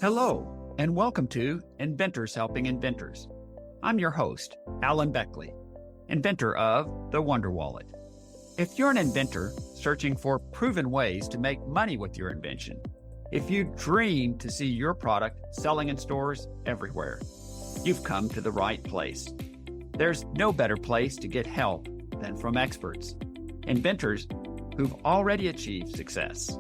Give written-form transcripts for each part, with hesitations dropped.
Hello, and welcome to Inventors Helping Inventors. I'm your host, Alan Beckley, inventor of the Wonder Wallet. If you're an inventor searching for proven ways to make money with your invention, if you dream to see your product selling in stores everywhere, you've come to the right place. There's no better place to get help than from experts, inventors who've already achieved success.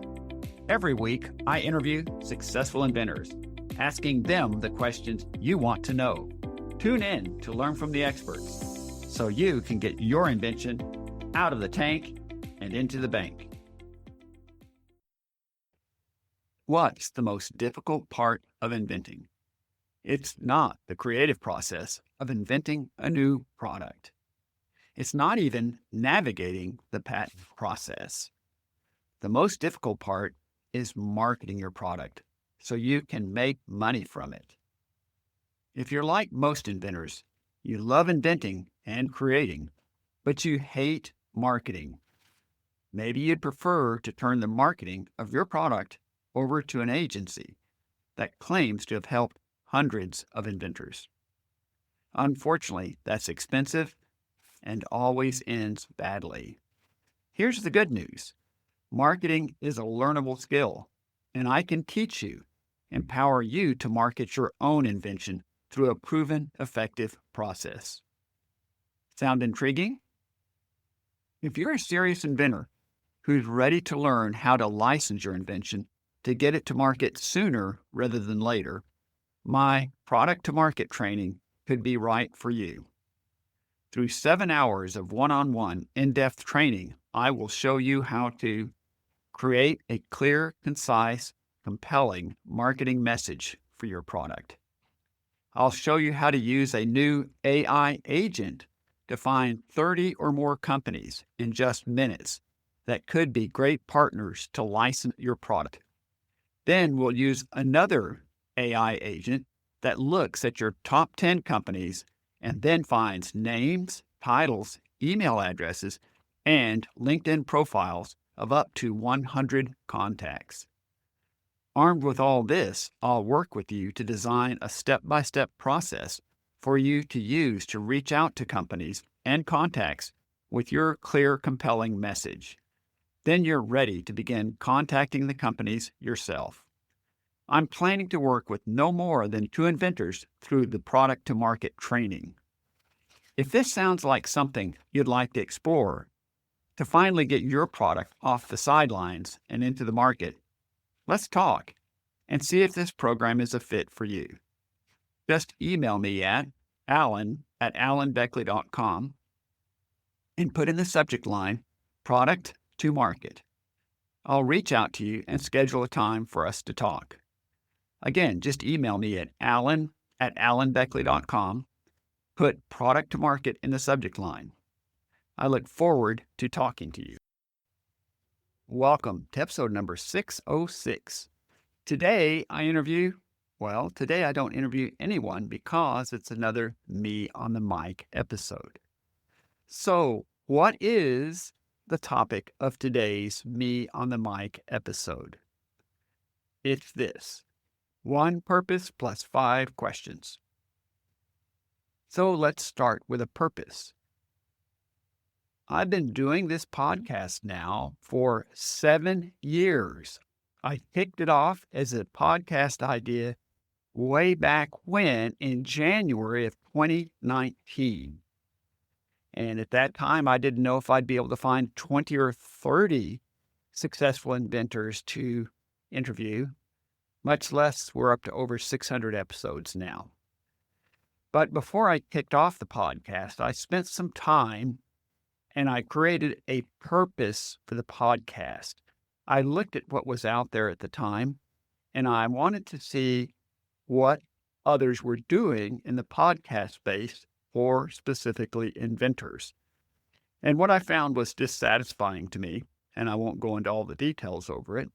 Every week, I interview successful inventors, asking them the questions you want to know. Tune in to learn from the experts so you can get your invention out of the tank and into the bank. What's the most difficult part of inventing? It's not the creative process of inventing a new product. It's not even navigating the patent process. The most difficult part is marketing your product so you can make money from it. If you're like most inventors, you love inventing and creating, but you hate marketing. Maybe you'd prefer to turn the marketing of your product over to an agency that claims to have helped hundreds of inventors. Unfortunately, that's expensive and always ends badly. Here's the good news. Marketing is a learnable skill, and I can teach you, empower you to market your own invention through a proven, effective process. Sound intriguing? If you're a serious inventor who's ready to learn how to license your invention to get it to market sooner rather than later, my product-to-market training could be right for you. Through 7 hours of one-on-one, in-depth training, I will show you how to create a clear, concise, compelling marketing message for your product. I'll show you how to use a new AI agent to find 30 or more companies in just minutes that could be great partners to license your product. Then we'll use another AI agent that looks at your top 10 companies and then finds names, titles, email addresses, and LinkedIn profiles of up to 100 contacts. Armed with all this, I'll work with you to design a step-by-step process for you to use to reach out to companies and contacts with your clear, compelling message. Then you're ready to begin contacting the companies yourself. I'm planning to work with no more than 2 inventors through the product-to-market training. If this sounds like something you'd like to explore, to finally get your product off the sidelines and into the market, let's talk and see if this program is a fit for you. Just email me at alan@alanbeckley.com and put in the subject line, Product to Market. I'll reach out to you and schedule a time for us to talk. Again, just email me at alan@alanbeckley.com. Put Product to Market in the subject line. I look forward to talking to you. Welcome to episode number 606. Today I don't interview anyone because it's another Me on the Mic episode. So, what is the topic of today's Me on the Mic episode? It's this: one purpose plus 5 questions. So let's start with a purpose. I've been doing this podcast now for 7 years. I kicked it off as a podcast idea way back when in January of 2019. And at that time, I didn't know if I'd be able to find 20 or 30 successful inventors to interview, much less we're up to over 600 episodes now. But before I kicked off the podcast, I spent some time and I created a purpose for the podcast. I looked at what was out there at the time, and I wanted to see what others were doing in the podcast space for specifically inventors. And what I found was dissatisfying to me, and I won't go into all the details over it.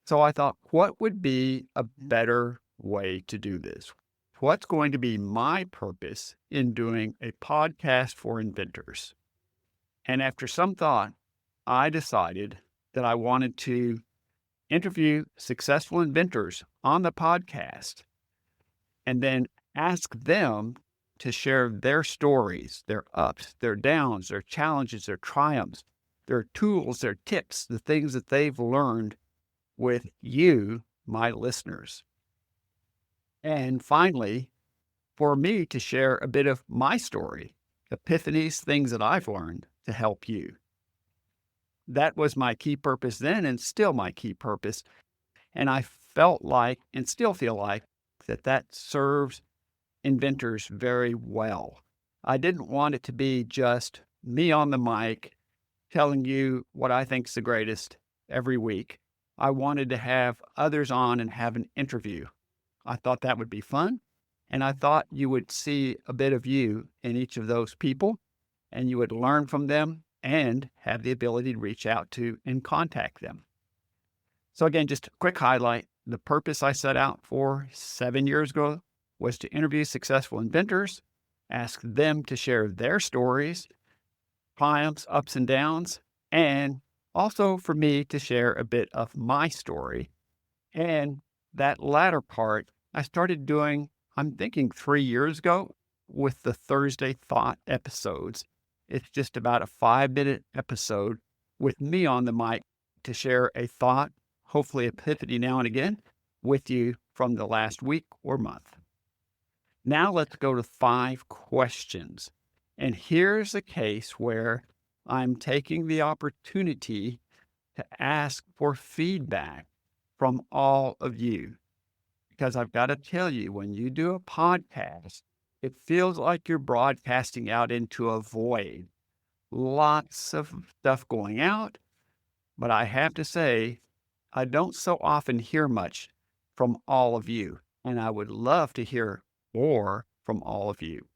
So I thought, what would be a better way to do this? What's going to be my purpose in doing a podcast for inventors? And after some thought, I decided that I wanted to interview successful inventors on the podcast and then ask them to share their stories, their ups, their downs, their challenges, their triumphs, their tools, their tips, the things that they've learned with you, my listeners. And finally, for me to share a bit of my story, epiphanies, things that I've learned to help you. That was my key purpose then and still my key purpose. And I felt like and still feel like that serves inventors very well. I didn't want it to be just me on the mic telling you what I think is the greatest every week. I wanted to have others on and have an interview. I thought that would be fun. And I thought you would see a bit of you in each of those people and you would learn from them and have the ability to reach out to and contact them. So again, just a quick highlight. The purpose I set out for 7 years ago was to interview successful inventors, ask them to share their stories, triumphs, ups and downs, and also for me to share a bit of my story. And that latter part, I started doing, I'm thinking 3 years ago with the Thursday Thought episodes. It's just about a 5-minute episode with me on the mic to share a thought, hopefully epiphany now and again, with you from the last week or month. Now let's go to 5 questions. And here's a case where I'm taking the opportunity to ask for feedback from all of you. Because I've got to tell you, when you do a podcast, it feels like you're broadcasting out into a void. Lots of stuff going out, but I have to say, I don't so often hear much from all of you, and I would love to hear more from all of you.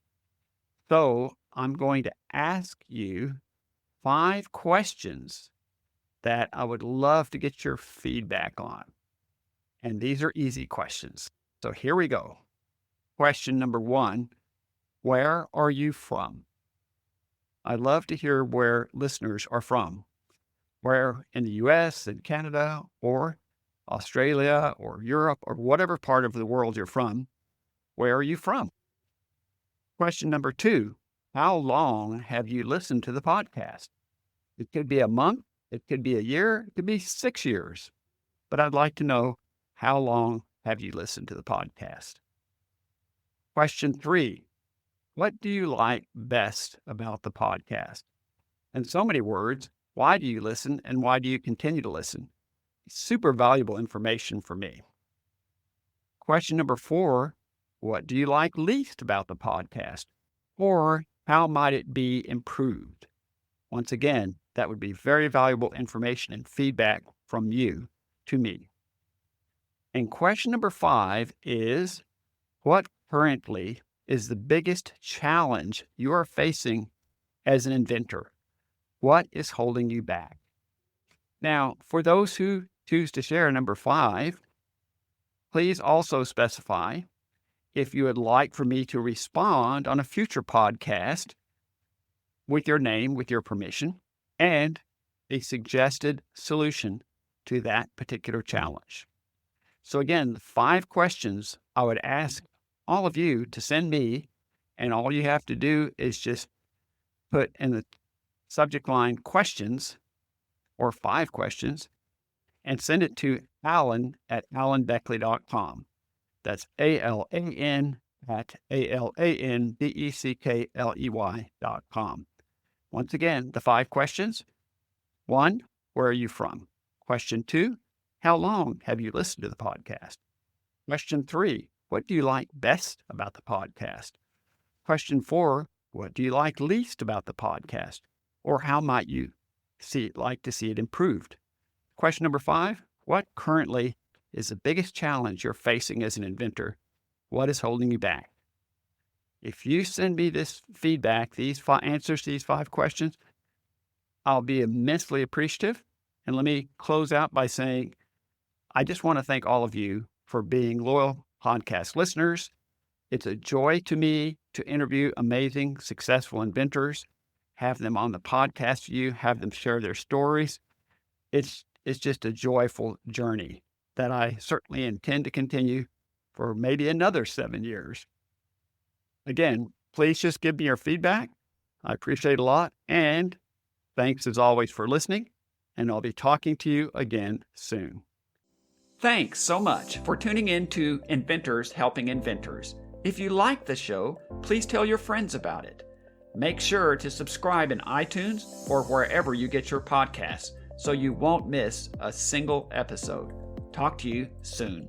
So I'm going to ask you 5 questions that I would love to get your feedback on. And these are easy questions. So here we go. Question number 1, where are you from? I'd love to hear where listeners are from. Where in the US and Canada or Australia or Europe or whatever part of the world you're from, where are you from? Question number 2, how long have you listened to the podcast? It could be a month, it could be a year, it could be 6 years. But I'd like to know, how long have you listened to the podcast? Question 3, what do you like best about the podcast? In so many words, why do you listen and why do you continue to listen? Super valuable information for me. Question number 4, what do you like least about the podcast? Or how might it be improved? Once again, that would be very valuable information and feedback from you to me. And question number 5 is, what currently is the biggest challenge you are facing as an inventor? What is holding you back? Now, for those who choose to share number 5, please also specify if you would like for me to respond on a future podcast with your name, with your permission, and a suggested solution to that particular challenge. So again, the 5 questions I would ask all of you to send me, and all you have to do is just put in the subject line questions or 5 questions and send it to Alan at alanbeckley.com. That's ALAN at ALANBECKLEY.com. Once again, the 5 questions. 1, where are you from? Question 2, how long have you listened to the podcast? Question 3, what do you like best about the podcast? Question 4, what do you like least about the podcast? Or how might you like to see it improved? Question number 5, what currently is the biggest challenge you're facing as an inventor? What is holding you back? If you send me this feedback, these answers to these 5 questions, I'll be immensely appreciative. And let me close out by saying, I just want to thank all of you for being loyal podcast listeners. It's a joy to me to interview amazing, successful inventors, have them on the podcast for you, have them share their stories. It's is just a joyful journey that I certainly intend to continue for maybe another 7 years. Again, please just give me your feedback. I appreciate it a lot. And thanks as always for listening. And I'll be talking to you again soon. Thanks so much for tuning in to Inventors Helping Inventors. If you like the show, please tell your friends about it. Make sure to subscribe in iTunes or wherever you get your podcasts so you won't miss a single episode. Talk to you soon.